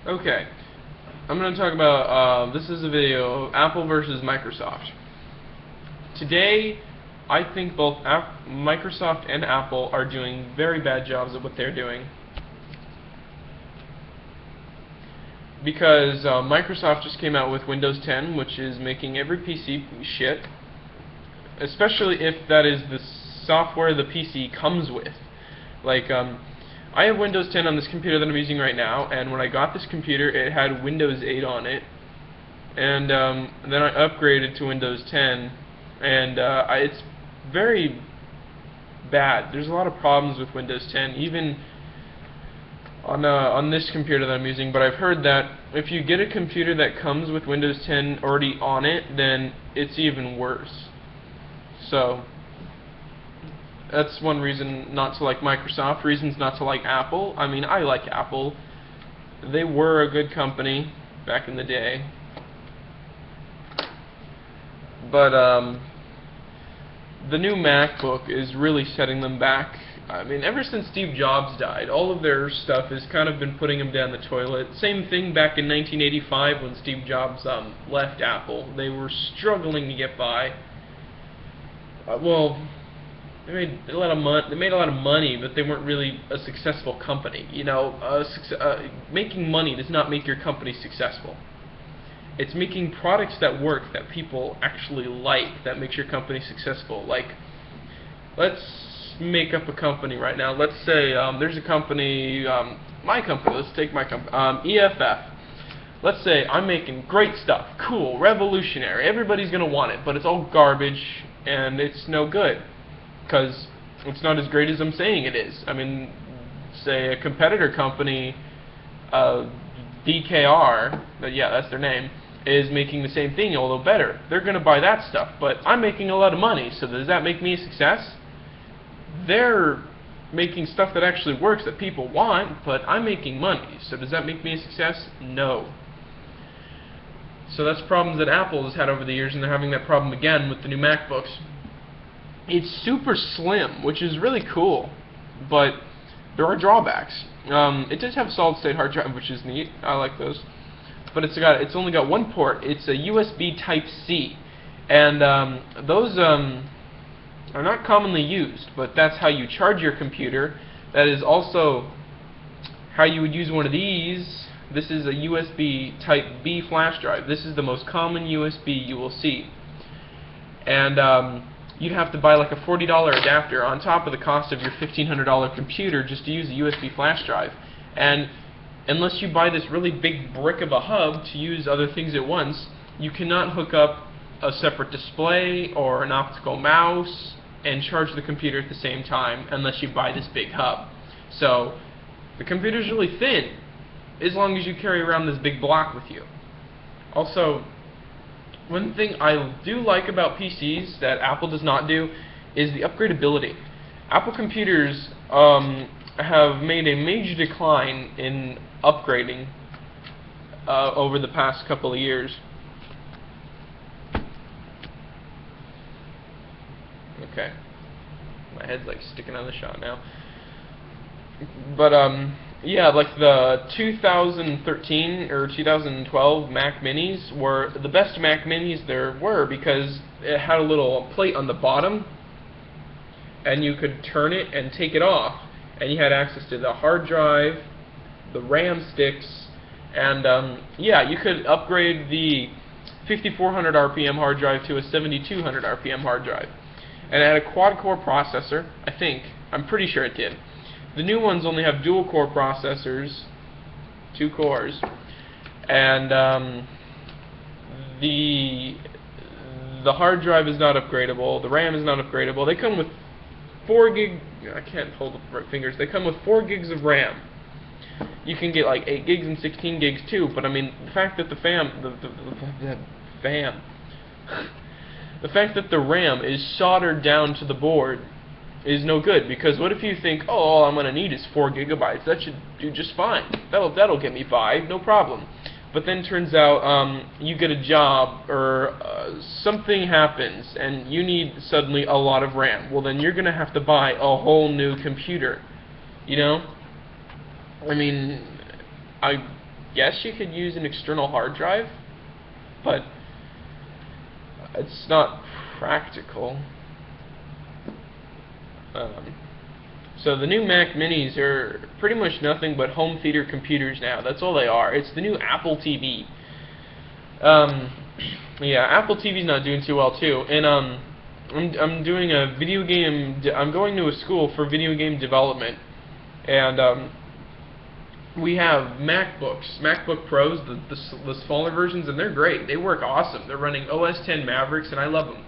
Okay, I'm going to talk about, this is a video of Apple versus Microsoft. Today, I think both Microsoft and Apple are doing very bad jobs at what they're doing. Because Microsoft just came out with Windows 10, which is making every PC shit, especially if that is the software the PC comes with. Like, I have Windows 10 on this computer that I'm using right now, and when I got this computer, it had Windows 8 on it, and then I upgraded to Windows 10, and it's very bad. There's a lot of problems with Windows 10, even on this computer that I'm using, but I've heard that if you get a computer that comes with Windows 10 already on it, then it's even worse. So that's one reason not to like Microsoft. Reasons not to like Apple. I mean, I like Apple. They were a good company back in the day. But the new MacBook is really setting them back. I mean, ever since Steve Jobs died, all of their stuff has kind of been putting them down the toilet. Same thing back in 1985 when Steve Jobs left Apple. They were struggling to get by. Well, they made a lot of money, but they weren't really a successful company. You know, making money does not make your company successful. It's making products that work, that people actually like, that makes your company successful. Like, let's make up a company right now. Let's say there's a company, my company, let's take my company, EFF. Let's say I'm making great stuff, cool, revolutionary, everybody's going to want it, but it's all garbage, and it's no good, because it's not as great as I'm saying it is. I mean, say a competitor company, DKR, yeah, that's their name, is making the same thing, although better. They're going to buy that stuff, but I'm making a lot of money, so does that make me a success? They're making stuff that actually works, that people want, but I'm making money, so does that make me a success? No. So that's problems that Apple has had over the years, and they're having that problem again with the new MacBooks. It's super slim, which is really cool, but there are drawbacks. It does have a solid-state hard drive, which is neat. I like those. But it's only got one port. It's a USB Type-C, and those are not commonly used, but that's how you charge your computer. That is also how you would use one of these. This is a USB Type B flash drive. This is the most common USB you will see. And you'd have to buy like a $40 adapter on top of the cost of your $1,500 computer just to use a USB flash drive. And unless you buy this really big brick of a hub to use other things at once, you cannot hook up a separate display or an optical mouse and charge the computer at the same time unless you buy this big hub. So the computer's really thin as long as you carry around this big block with you. Also, one thing I do like about PCs that Apple does not do is the upgradability. Apple computers have made a major decline in upgrading over the past couple of years. Okay, my head's like sticking out of the shot now. But yeah, like the 2013 or 2012 Mac Minis were the best Mac Minis there were because it had a little plate on the bottom, and you could turn it and take it off, and you had access to the hard drive, the RAM sticks, and yeah, you could upgrade the 5400 RPM hard drive to a 7200 RPM hard drive. And it had a quad-core processor, I think. I'm pretty sure it did. The new ones only have dual-core processors, 2 cores, and the hard drive is not upgradable. The RAM is not upgradable. They come with 4 gig. I can't hold up my fingers. They come with 4 gigs of RAM. You can get like 8 gigs and 16 gigs too. But I mean, the fact that the the fact that the RAM is soldered down to the board is no good, because what if you think, oh, all I'm going to need is 4 gigabytes, that should do just fine, that'll get me by, no problem. But then turns out you get a job or something happens and you need suddenly a lot of RAM. Well, then you're going to have to buy a whole new computer, you know? I mean, guess you could use an external hard drive, but it's not practical. So the new Mac Minis are pretty much nothing but home theater computers now. That's all they are. It's the new Apple TV. Yeah, Apple TV's not doing too well too. And I'm doing a video game. I'm going to a school for video game development, and we have MacBook Pros, the smaller versions, and they're great. They work awesome. They're running OS X Mavericks, and I love them.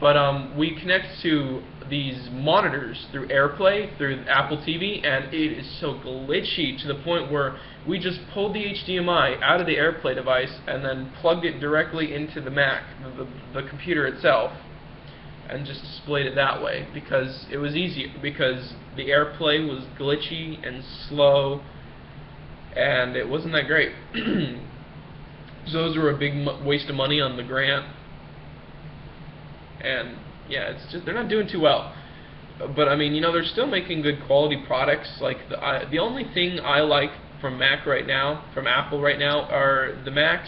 But we connect to these monitors through AirPlay, through Apple TV, and it is so glitchy to the point where we just pulled the HDMI out of the AirPlay device and then plugged it directly into the Mac, the computer itself, and just displayed it that way because it was easier, because the AirPlay was glitchy and slow, and it wasn't that great. So those were a big waste of money on the grant. And yeah, it's just they're not doing too well. But I mean, you know, they're still making good quality products. Like the only thing I like from Mac right now, from Apple right now, are the Mac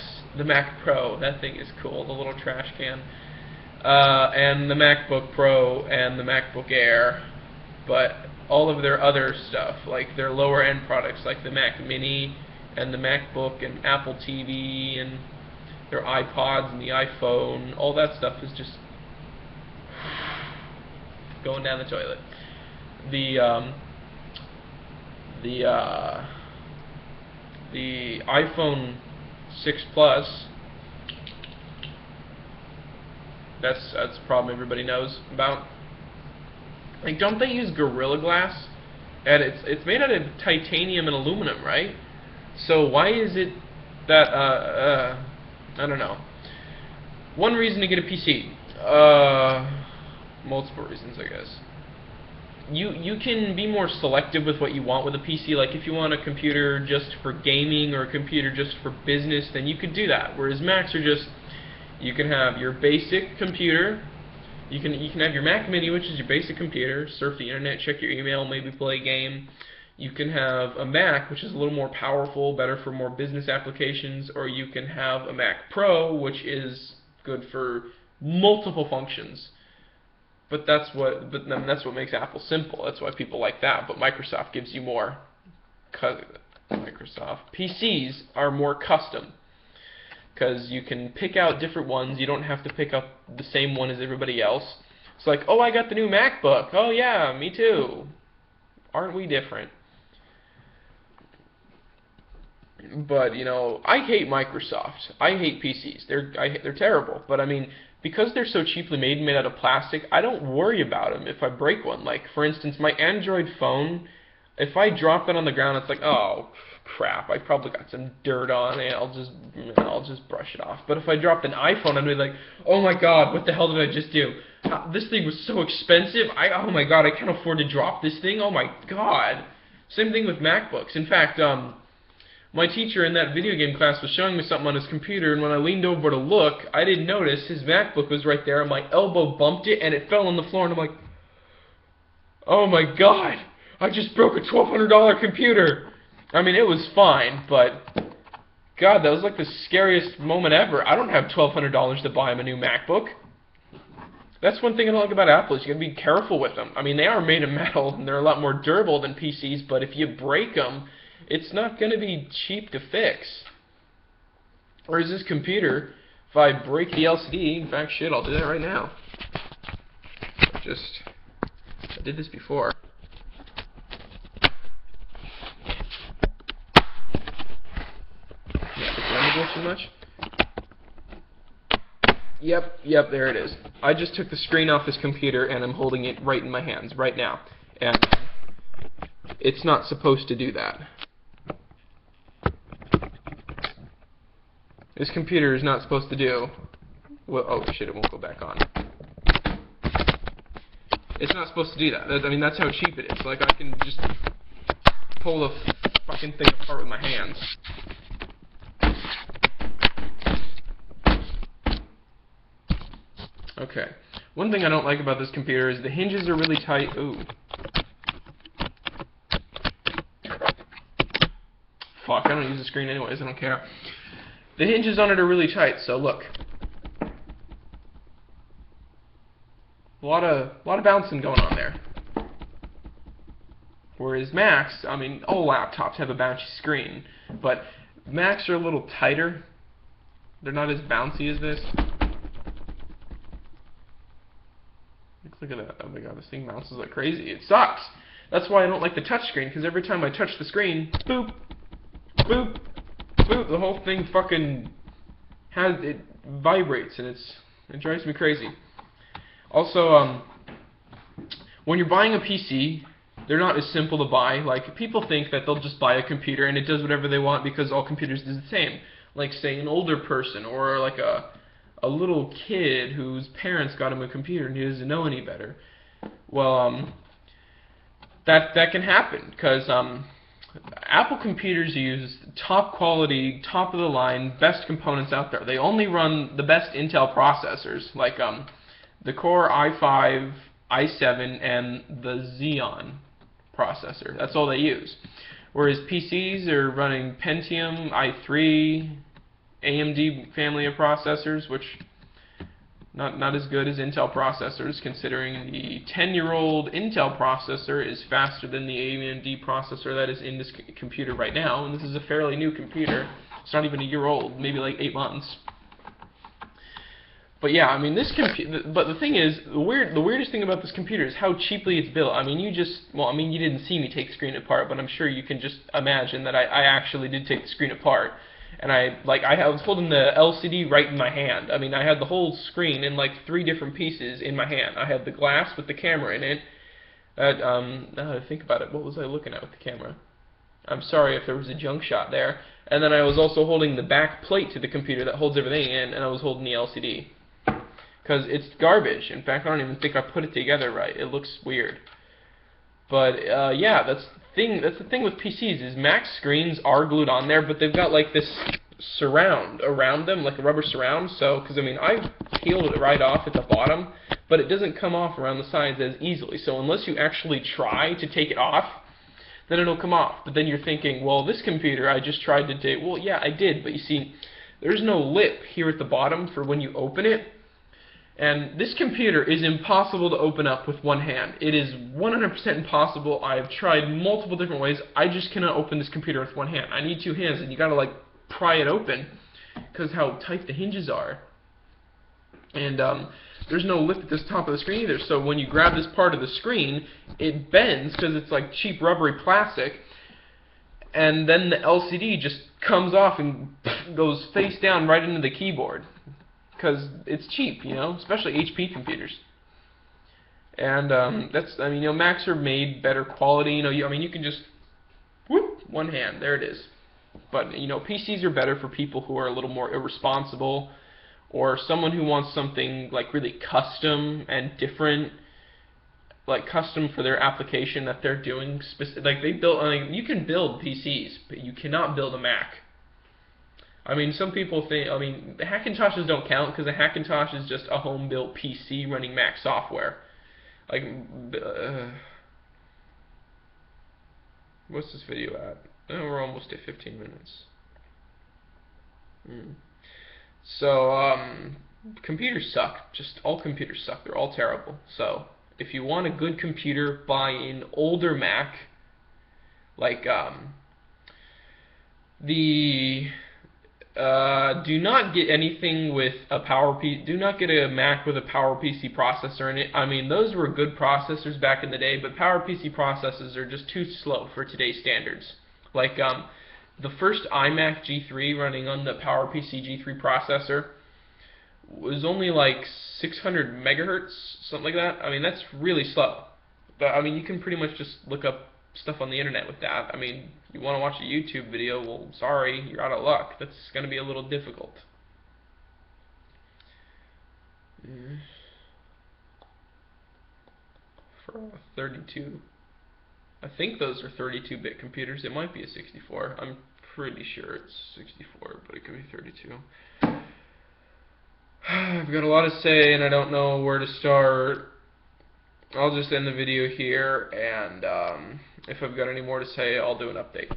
Pro. That thing is cool, the little trash can, and the MacBook Pro and the MacBook Air. But all of their other stuff, like their lower end products, like the Mac Mini and the MacBook and Apple TV and their iPods and the iPhone, all that stuff is just going down the toilet. The iPhone 6 Plus, that's a problem everybody knows about. Like, don't they use Gorilla Glass? And it's made out of titanium and aluminum, right? So why is it that I don't know. One reason to get a PC. Multiple reasons, I guess. You can be more selective with what you want with a PC. Like if you want a computer just for gaming or a computer just for business, then you could do that. Whereas Macs are just, you can have your basic computer. You can have your Mac Mini, which is your basic computer, surf the internet, check your email, maybe play a game. You can have a Mac, which is a little more powerful, better for more business applications, or you can have a Mac Pro, which is good for multiple functions. But that's what makes Apple simple. That's why people like that. But Microsoft gives you more. Microsoft PCs are more custom because you can pick out different ones. You don't have to pick up the same one as everybody else. It's like, oh, I got the new MacBook. Oh yeah, me too. Aren't we different? But you know, I hate Microsoft. I hate PCs. They're terrible. But I mean, because they're so cheaply made out of plastic, I don't worry about them if I break one. Like, for instance, my Android phone, if I drop it on the ground, it's like, oh, crap, I probably got some dirt on it, I'll just brush it off. But if I dropped an iPhone, I'd be like, oh my god, what the hell did I just do? This thing was so expensive, oh my god, I can't afford to drop this thing, oh my god. Same thing with MacBooks. In fact, my teacher in that video game class was showing me something on his computer, and when I leaned over to look, I didn't notice his MacBook was right there, and my elbow bumped it, and it fell on the floor, and I'm like, oh my god, I just broke a $1,200 computer. I mean, it was fine, but god, that was like the scariest moment ever. I don't have $1,200 to buy him a new MacBook. That's one thing I don't like about Apple, is you gotta be careful with them. I mean, they are made of metal, and they're a lot more durable than PCs, but if you break them, it's not going to be cheap to fix. Whereas this computer, if I break the LCD, in fact, shit, I'll do that right now. I did this before. Yeah, did I go too much? Yep, there it is. I just took the screen off this computer and I'm holding it right in my hands right now. And it's not supposed to do that. This computer is not supposed to do... Well, oh shit, it won't go back on. It's not supposed to do that. I mean, that's how cheap it is. Like, I can just pull the fucking thing apart with my hands. Okay. One thing I don't like about this computer is the hinges are really tight. Ooh. fuck, I don't use the screen anyways, I don't care. The hinges on it are really tight, so look. A lot of bouncing going on there. Whereas Macs, I mean, all laptops have a bouncy screen, but Macs are a little tighter. They're not as bouncy as this. Look at that. Oh my god, this thing bounces like crazy. It sucks. That's why I don't like the touch screen, because every time I touch the screen, boop, boop, boop, the whole thing fucking it vibrates, and it drives me crazy. Also, when you're buying a PC, they're not as simple to buy. Like, people think that they'll just buy a computer and it does whatever they want because all computers do the same. Like, say, an older person or like a little kid whose parents got him a computer and he doesn't know any better. Well, that can happen because Apple computers use top quality, top of the line, best components out there. They only run the best Intel processors, like the Core i5, i7, and the Xeon processor. That's all they use. Whereas PCs are running Pentium, i3, AMD family of processors, which not as good as Intel processors, considering the 10-year-old Intel processor is faster than the AMD processor that is in this computer right now. And this is a fairly new computer. It's not even a year old, maybe like 8 months. But yeah, I mean, but the thing is, the weirdest thing about this computer is how cheaply it's built. I mean, you didn't see me take the screen apart, but I'm sure you can just imagine that I actually did take the screen apart. And I was holding the LCD right in my hand. I mean, I had the whole screen in like 3 different pieces in my hand. I had the glass with the camera in it. Now that I think about it, what was I looking at with the camera? I'm sorry if there was a junk shot there. And then I was also holding the back plate to the computer that holds everything in, and I was holding the LCD. Because it's garbage. In fact, I don't even think I put it together right. It looks weird. But yeah, that's the thing with PCs is Mac screens are glued on there, but they've got like this surround around them, like a rubber surround. So, because I mean, I peeled it right off at the bottom, but it doesn't come off around the sides as easily. So unless you actually try to take it off, then it'll come off. But then you're thinking, well, this computer I just tried to take. Well, yeah, I did, but you see, there's no lip here at the bottom for when you open it. And this computer is impossible to open up with one hand. It is 100% impossible. I've tried multiple different ways. I just cannot open this computer with one hand. I need 2 hands, and you gotta like pry it open because how tight the hinges are. And there's no lip at this top of the screen either. So when you grab this part of the screen, it bends because it's like cheap rubbery plastic. And then the LCD just comes off and goes face down right into the keyboard. Because it's cheap, you know, especially HP computers. And I mean, you know, Macs are made better quality. You know, I mean, you can just whoop, one hand, there it is. But you know, PCs are better for people who are a little more irresponsible, or someone who wants something like really custom and different, like custom for their application that they're doing. Like they build, I mean, you can build PCs, but you cannot build a Mac. I mean, some people think, I mean, the Hackintoshes don't count because a Hackintosh is just a home-built PC running Mac software. Like, what's this video at? Oh, we're almost at 15 minutes. So, computers suck. Just all computers suck. They're all terrible. So, if you want a good computer, buy an older Mac. Like, do not get anything with a do not get a Mac with a PowerPC processor in it. I mean, those were good processors back in the day, but PowerPC processors are just too slow for today's standards. Like, the first iMac G3 running on the PowerPC G3 processor was only like 600 megahertz, something like that. I mean, that's really slow. But, I mean, you can pretty much just look up stuff on the internet with that. I mean, you want to watch a YouTube video, well, sorry, you're out of luck. That's going to be a little difficult. For a 32, I think those are 32-bit computers. It might be a 64. I'm pretty sure it's 64, but it could be 32. I've got a lot to say, and I don't know where to start. I'll just end the video here, and if I've got any more to say, I'll do an update.